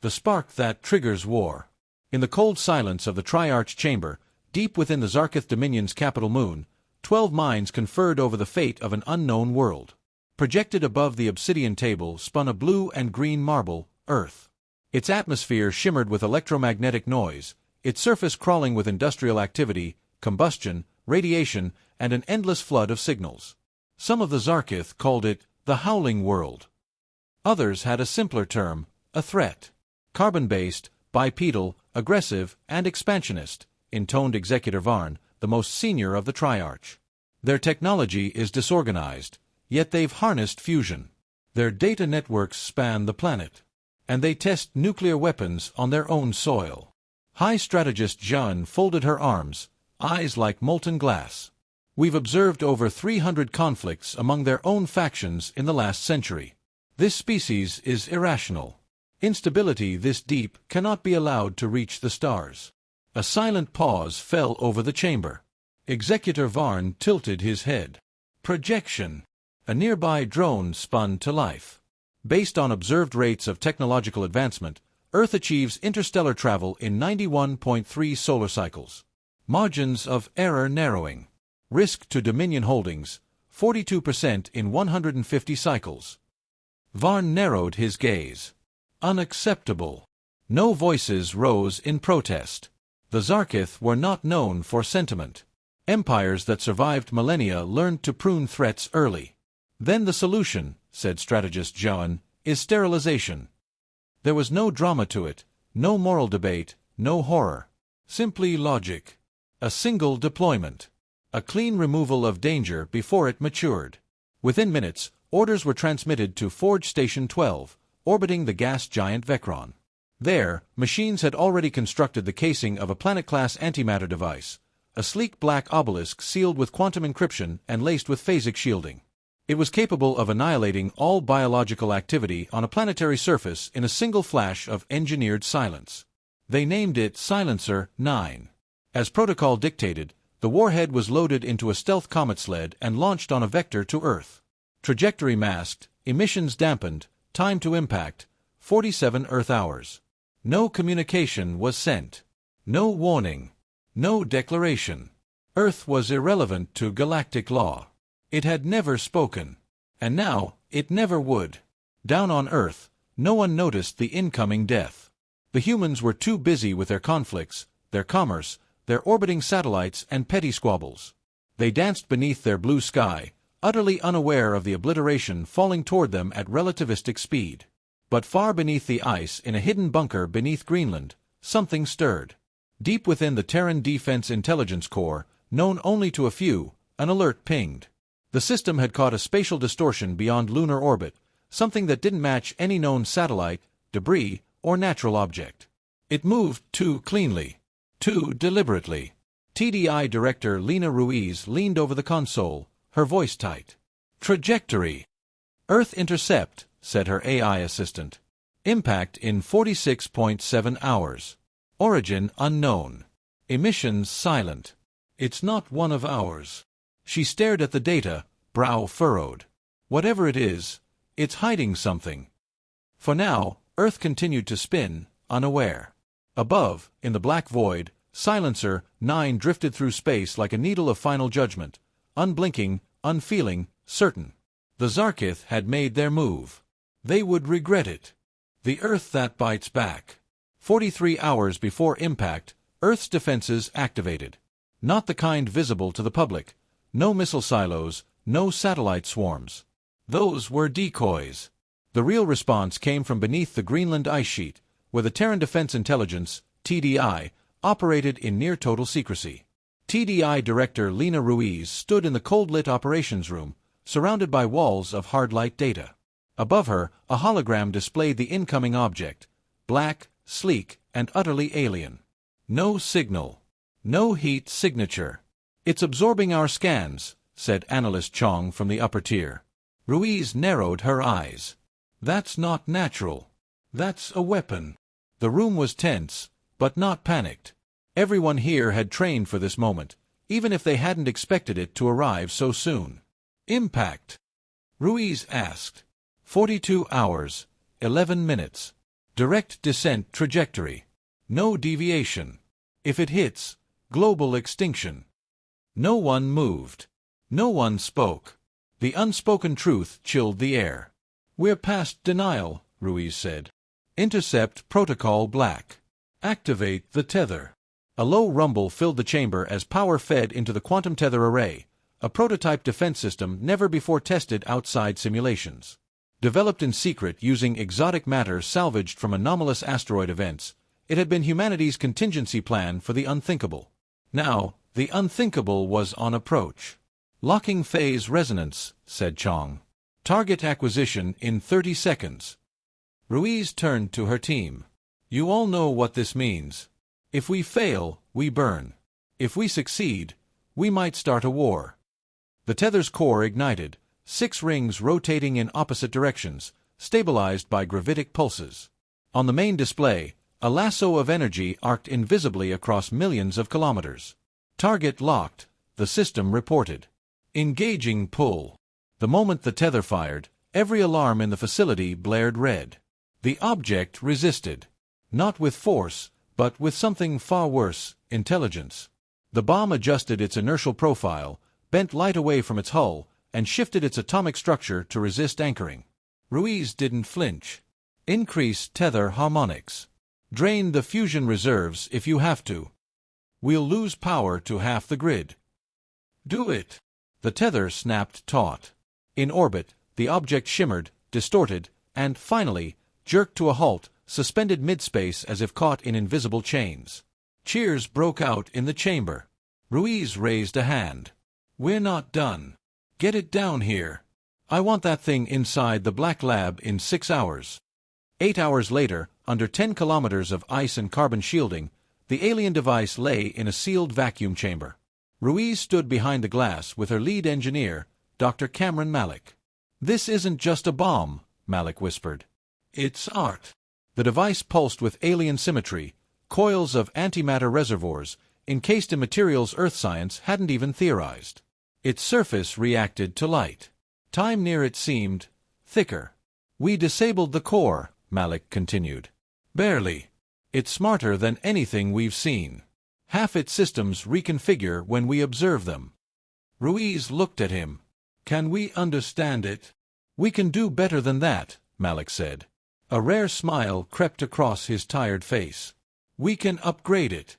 the spark that triggers war. In the cold silence of the Triarch chamber, deep within the Zarkith Dominion's capital moon, 12 minds conferred over the fate of an unknown world. Projected above the obsidian table spun a blue and green marble, Earth. Its atmosphere shimmered with electromagnetic noise, its surface crawling with industrial activity, combustion, radiation, and an endless flood of signals. Some of the Zarkith called it the Howling World. Others had a simpler term, a threat. Carbon-based, bipedal, aggressive, and expansionist, intoned Executor Varn, the most senior of the Triarch. Their technology is disorganized, yet they've harnessed fusion. Their data networks span the planet. And they test nuclear weapons on their own soil. High Strategist Jeanne folded her arms, eyes like molten glass. We've observed over 300 conflicts among their own factions in the last century. This species is irrational. Instability this deep cannot be allowed to reach the stars. A silent pause fell over the chamber. Executor Varn tilted his head. Projection. A nearby drone spun to life. Based on observed rates of technological advancement, Earth achieves interstellar travel in 91.3 solar cycles. Margins of error narrowing. Risk to Dominion holdings, 42% in 150 cycles. Varn narrowed his gaze. Unacceptable. No voices rose in protest. The Zarkith were not known for sentiment. Empires that survived millennia learned to prune threats early. Then the solution, said Strategist Jeanne, is sterilization. There was no drama to it, no moral debate, no horror. Simply logic. A single deployment. A clean removal of danger before it matured. Within minutes, orders were transmitted to Forge Station 12, orbiting the gas giant Vecron. There, machines had already constructed the casing of a planet-class antimatter device, a sleek black obelisk sealed with quantum encryption and laced with phasic shielding. It was capable of annihilating all biological activity on a planetary surface in a single flash of engineered silence. They named it Silencer 9. As protocol dictated, the warhead was loaded into a stealth comet sled and launched on a vector to Earth. Trajectory masked, emissions dampened, time to impact, 47 Earth hours. No communication was sent. No warning. No declaration. Earth was irrelevant to galactic law. It had never spoken. And now, it never would. Down on Earth, no one noticed the incoming death. The humans were too busy with their conflicts, their commerce, their orbiting satellites and petty squabbles. They danced beneath their blue sky, utterly unaware of the obliteration falling toward them at relativistic speed. But far beneath the ice in a hidden bunker beneath Greenland, something stirred. Deep within the Terran Defense Intelligence Corps, known only to a few, an alert pinged. The system had caught a spatial distortion beyond lunar orbit, something that didn't match any known satellite, debris, or natural object. It moved too cleanly. Too deliberately. TDI Director Lena Ruiz leaned over the console, her voice tight. Trajectory. Earth intercept, said her AI assistant. Impact in 46.7 hours. Origin unknown. Emissions silent. It's not one of ours. She stared at the data, brow furrowed. Whatever it is, it's hiding something. For now, Earth continued to spin, unaware. Above, in the black void, Silencer 9 drifted through space like a needle of final judgment, unblinking, unfeeling, certain. The Zarkith had made their move. They would regret it. The Earth that bites back. 43 hours before impact, Earth's defenses activated. Not the kind visible to the public. No missile silos, no satellite swarms. Those were decoys. The real response came from beneath the Greenland ice sheet, where the Terran Defense Intelligence, TDI, operated in near-total secrecy. TDI Director Lena Ruiz stood in the cold-lit operations room, surrounded by walls of hard-light data. Above her, a hologram displayed the incoming object, black, sleek, and utterly alien. No signal. No heat signature. It's absorbing our scans, said Analyst Chong from the upper tier. Ruiz narrowed her eyes. That's not natural. That's a weapon. The room was tense, but not panicked. Everyone here had trained for this moment, even if they hadn't expected it to arrive so soon. Impact? Ruiz asked. 42 hours, 11 minutes. Direct descent trajectory. No deviation. If it hits, global extinction. No one moved. No one spoke. The unspoken truth chilled the air. We're past denial, Ruiz said. Intercept protocol black. Activate the tether. A low rumble filled the chamber as power fed into the quantum tether array, a prototype defense system never before tested outside simulations. Developed in secret using exotic matter salvaged from anomalous asteroid events, it had been humanity's contingency plan for the unthinkable. Now, the unthinkable was on approach. Locking phase resonance, said Chong. Target acquisition in 30 seconds. Ruiz turned to her team. You all know what this means. If we fail, we burn. If we succeed, we might start a war. The tether's core ignited, 6 rings rotating in opposite directions, stabilized by gravitic pulses. On the main display, a lasso of energy arced invisibly across millions of kilometers. Target locked, the system reported. Engaging pull. The moment the tether fired, every alarm in the facility blared red. The object resisted. Not with force, but with something far worse, intelligence. The bomb adjusted its inertial profile, bent light away from its hull, and shifted its atomic structure to resist anchoring. Ruiz didn't flinch. Increase tether harmonics. Drain the fusion reserves if you have to. We'll lose power to half the grid. Do it. The tether snapped taut. In orbit, the object shimmered, distorted, and, finally, jerked to a halt, suspended mid-space as if caught in invisible chains. Cheers broke out in the chamber. Ruiz raised a hand. We're not done. Get it down here. I want that thing inside the black lab in 6 hours. 8 hours later, under 10 kilometers of ice and carbon shielding, the alien device lay in a sealed vacuum chamber. Ruiz stood behind the glass with her lead engineer, Dr. Cameron Malik. This isn't just a bomb, Malik whispered. It's art. The device pulsed with alien symmetry, coils of antimatter reservoirs, encased in materials Earth science hadn't even theorized. Its surface reacted to light. Time near it seemed thicker. We disabled the core, Malik continued. Barely. It's smarter than anything we've seen. Half its systems reconfigure when we observe them. Ruiz looked at him. Can we understand it? We can do better than that, Malik said. A rare smile crept across his tired face. We can upgrade it.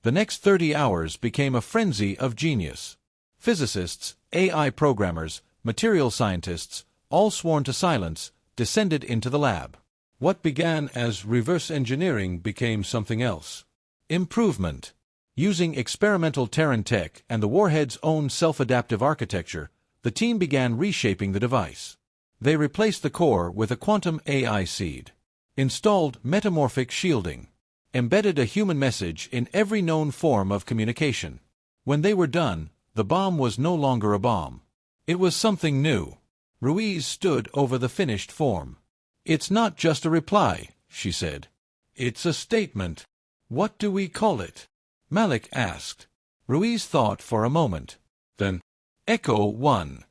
The next 30 hours became a frenzy of genius. Physicists, AI programmers, material scientists, all sworn to silence, descended into the lab. What began as reverse engineering became something else. Improvement. Using experimental Terran tech and the warhead's own self-adaptive architecture, the team began reshaping the device. They replaced the core with a quantum AI seed. Installed metamorphic shielding. Embedded a human message in every known form of communication. When they were done, the bomb was no longer a bomb. It was something new. Ruiz stood over the finished form. It's not just a reply, she said. It's a statement. What do we call it? Malik asked. Ruiz thought for a moment. Then, Echo 1.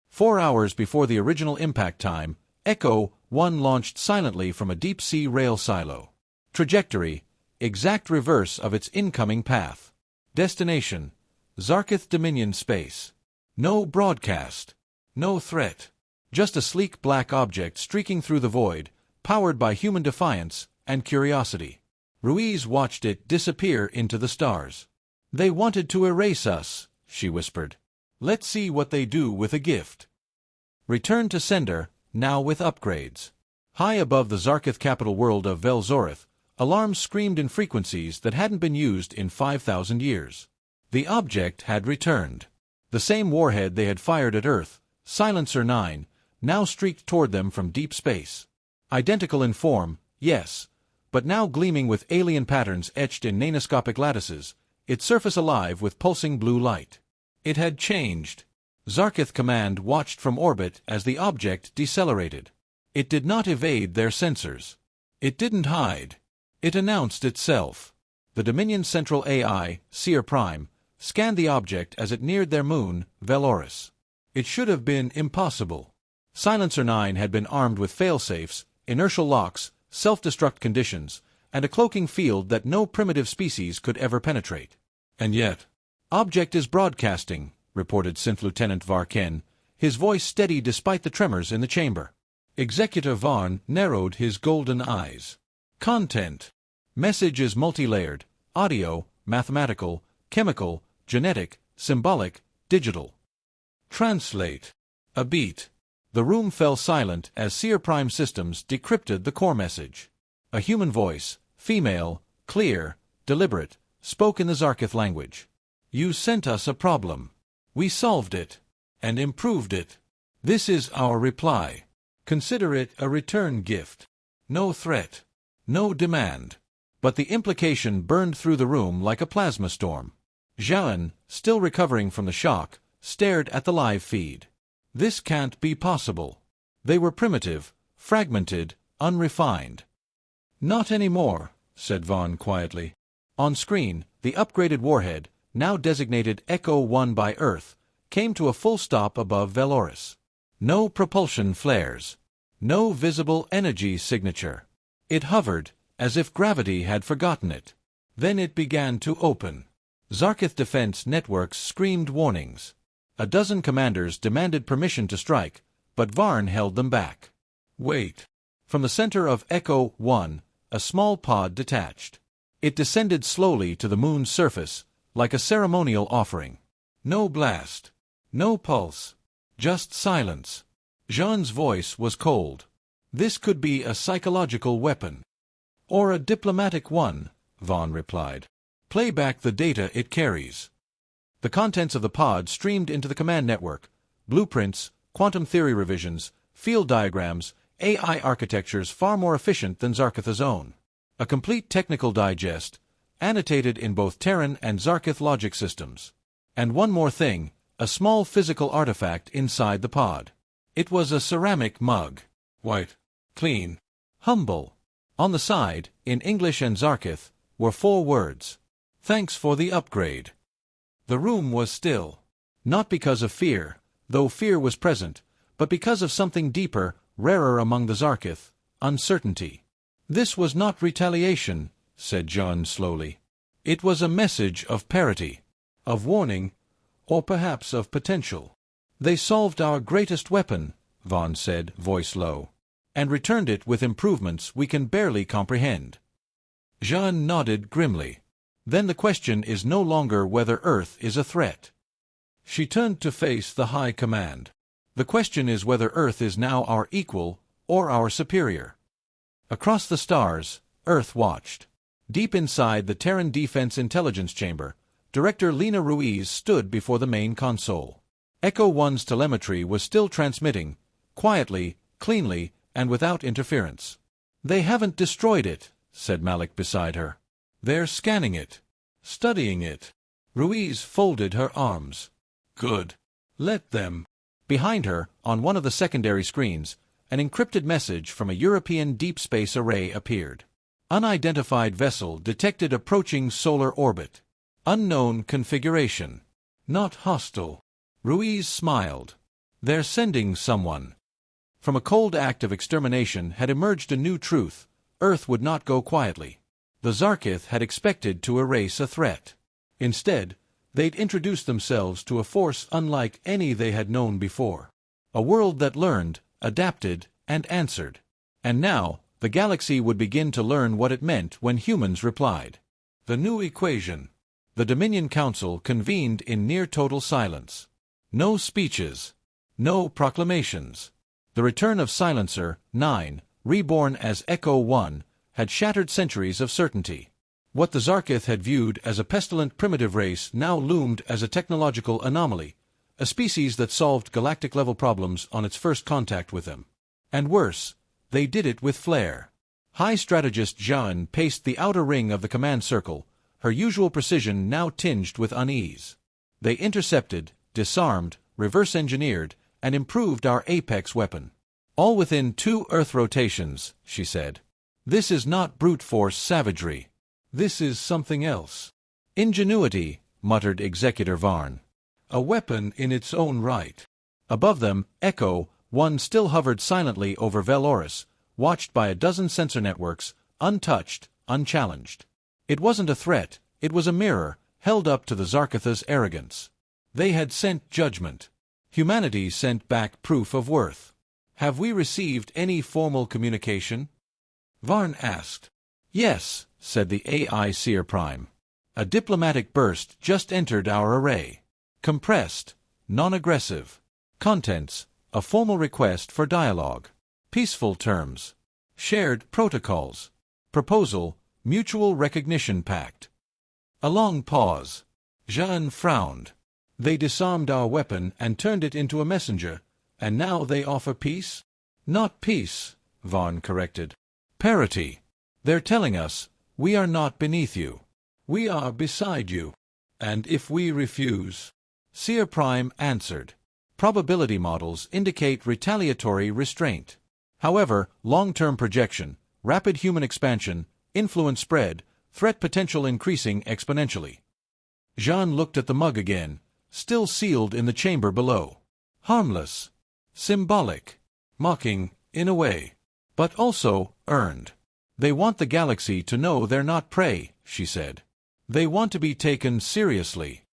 4 hours before the original impact time, Echo 1 launched silently from a deep-sea rail silo. Trajectory, exact reverse of its incoming path. Destination, Zarkith Dominion space. No broadcast. No threat. Just a sleek black object streaking through the void, powered by human defiance and curiosity. Ruiz watched it disappear into the stars. They wanted to erase us, she whispered. Let's see what they do with a gift. Return to sender, now with upgrades. High above the Zarkith capital world of Velzorith, alarms screamed in frequencies that hadn't been used in 5,000 years. The object had returned. The same warhead they had fired at Earth, Silencer 9, now streaked toward them from deep space. Identical in form, yes, but now gleaming with alien patterns etched in nanoscopic lattices, its surface alive with pulsing blue light. It had changed. Zarkith Command watched from orbit as the object decelerated. It did not evade their sensors. It didn't hide. It announced itself. The Dominion Central AI, Seer Prime, scanned the object as it neared their moon, Veloris. It should have been impossible. Silencer 9 had been armed with failsafes, inertial locks, self-destruct conditions, and a cloaking field that no primitive species could ever penetrate. And yet, "Object is broadcasting," reported Synth Lieutenant Varken, his voice steady despite the tremors in the chamber. Executive Varn narrowed his golden eyes. "Content. Message is multi-layered, audio, mathematical, chemical, genetic, symbolic, digital." "Translate." A beat. The room fell silent as Seer Prime Systems decrypted the core message. A human voice, female, clear, deliberate, spoke in the Zarkith language. "You sent us a problem. We solved it. And improved it. This is our reply. Consider it a return gift. No threat. No demand." But the implication burned through the room like a plasma storm. Zhaan, still recovering from the shock, stared at the live feed. This can't be possible. They were primitive, fragmented, unrefined. "Not anymore," said Vaughn quietly. On screen, the upgraded warhead, now designated Echo 1 by Earth, came to a full stop above Veloris. No propulsion flares. No visible energy signature. It hovered, as if gravity had forgotten it. Then it began to open. Zarkith defense networks screamed warnings. A dozen commanders demanded permission to strike, but Varn held them back. "Wait." From the center of Echo 1, a small pod detached. It descended slowly to the moon's surface, like a ceremonial offering. No blast. No pulse. Just silence. Zhaan's voice was cold. "This could be a psychological weapon." "Or a diplomatic one," Vaughn replied. "Play back the data it carries." The contents of the pod streamed into the command network: blueprints, quantum theory revisions, field diagrams, AI architectures far more efficient than Zarkith's own. A complete technical digest, annotated in both Terran and Zarkith logic systems. And one more thing, a small physical artifact inside the pod. It was a ceramic mug. White. Clean. Humble. On the side, in English and Zarkith, were 4 words. "Thanks for the upgrade." The room was still. Not because of fear, though fear was present, but because of something deeper, rarer among the Zarkith: uncertainty. "This was not retaliation," said Zhaan slowly. "It was a message of parity, of warning, or perhaps of potential." "They solved our greatest weapon," Vaughn said, voice low, "and returned it with improvements we can barely comprehend." Zhaan nodded grimly. "Then the question is no longer whether Earth is a threat." She turned to face the High Command. "The question is whether Earth is now our equal or our superior." Across the stars, Earth watched. Deep inside the Terran Defense Intelligence Chamber, Director Lena Ruiz stood before the main console. Echo 1's telemetry was still transmitting, quietly, cleanly, and without interference. "They haven't destroyed it," said Malik beside her. "They're scanning it, studying it." Ruiz folded her arms. "Good. Let them." Behind her, on one of the secondary screens, an encrypted message from a European deep space array appeared. "Unidentified vessel detected approaching solar orbit. Unknown configuration. Not hostile." Ruiz smiled. "They're sending someone." From a cold act of extermination had emerged a new truth: Earth would not go quietly. The Zarkith had expected to erase a threat. Instead, they'd introduced themselves to a force unlike any they had known before. A world that learned, adapted, and answered. And now, the galaxy would begin to learn what it meant when humans replied. The new equation. The Dominion Council convened in near-total silence. No speeches. No proclamations. The return of Silencer 9, reborn as Echo 1, had shattered centuries of certainty. What the Zarkith had viewed as a pestilent primitive race now loomed as a technological anomaly, a species that solved galactic-level problems on its first contact with them. And worse, they did it with flair. High Strategist Zhaan paced the outer ring of the command circle, her usual precision now tinged with unease. "They intercepted, disarmed, reverse-engineered, and improved our apex weapon. All within 2 Earth rotations," she said. "This is not brute force savagery. This is something else." "Ingenuity," muttered Executor Varn. "A weapon in its own right." Above them, Echo 1 still hovered silently over Veloris, watched by a dozen sensor networks, untouched, unchallenged. It wasn't a threat, it was a mirror, held up to the Zarkatha's arrogance. They had sent judgment. Humanity sent back proof of worth. Have we received any formal communication? Varn asked. Yes, said the AI Seer Prime. A diplomatic burst just entered our array. Compressed, non-aggressive. Contents, a formal request for dialogue. Peaceful terms. Shared protocols. Proposal, mutual recognition pact. A long pause. Jeanne frowned. They disarmed our weapon and turned it into a messenger, and now they offer peace? Not peace, Varn corrected. Parity. They're telling us, we are not beneath you. We are beside you. And if we refuse? Seer Prime answered. Probability models indicate retaliatory restraint. However, long-term projection, rapid human expansion, influence spread, threat potential increasing exponentially. Jeanne looked at the mug again, still sealed in the chamber below. Harmless. Symbolic. Mocking, in a way. But also, earned. They want the galaxy to know they're not prey, she said. They want to be taken seriously.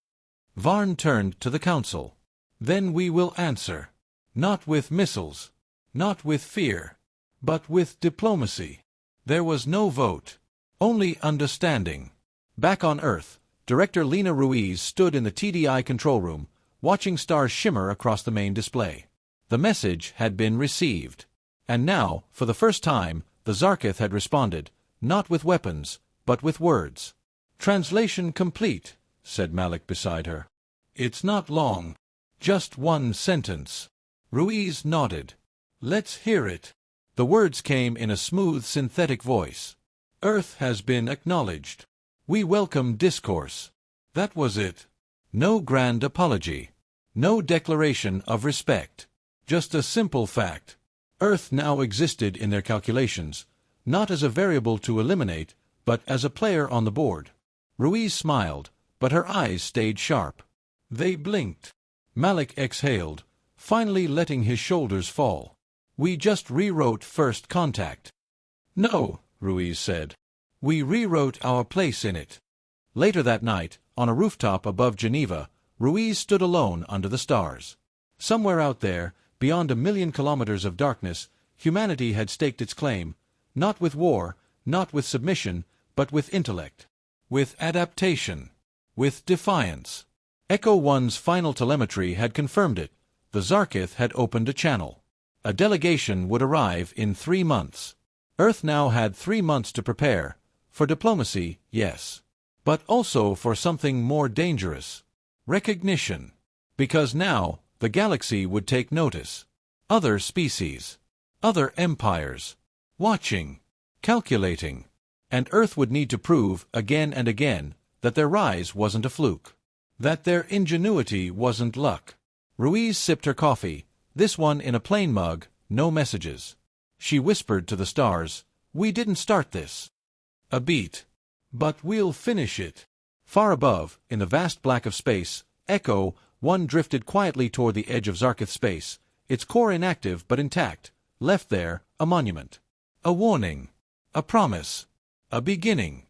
Varn turned to the council. Then we will answer. Not with missiles. Not with fear. But with diplomacy. There was no vote. Only understanding. Back on Earth, Director Lena Ruiz stood in the TDI control room, watching stars shimmer across the main display. The message had been received. And now, for the first time, the Zarketh had responded, not with weapons, but with words. Translation complete, said Malik beside her. It's not long. Just one sentence. Ruiz nodded. Let's hear it. The words came in a smooth synthetic voice. Earth has been acknowledged. We welcome discourse. That was it. No grand apology. No declaration of respect. Just a simple fact. Earth now existed in their calculations, not as a variable to eliminate, but as a player on the board. Ruiz smiled, but her eyes stayed sharp. They blinked. Malik exhaled, finally letting his shoulders fall. We just rewrote first contact. No, Ruiz said. We rewrote our place in it. Later that night, on a rooftop above Geneva, Ruiz stood alone under the stars. Somewhere out there, beyond 1,000,000 kilometers of darkness, humanity had staked its claim, not with war, not with submission, but with intellect. With adaptation. With defiance. Echo 1's final telemetry had confirmed it. The Zarketh had opened a channel. A delegation would arrive in 3 months. Earth now had 3 months to prepare. For diplomacy, yes. But also for something more dangerous. Recognition. Because now, the galaxy would take notice. Other species. Other empires. Watching. Calculating. And Earth would need to prove, again and again, that their rise wasn't a fluke. That their ingenuity wasn't luck. Ruiz sipped her coffee, this one in a plain mug, no messages. She whispered to the stars, we didn't start this. A beat. But we'll finish it. Far above, in the vast black of space, Echo 1 drifted quietly toward the edge of Zarketh space, its core inactive but intact, left there, a monument. A warning. A promise. A beginning.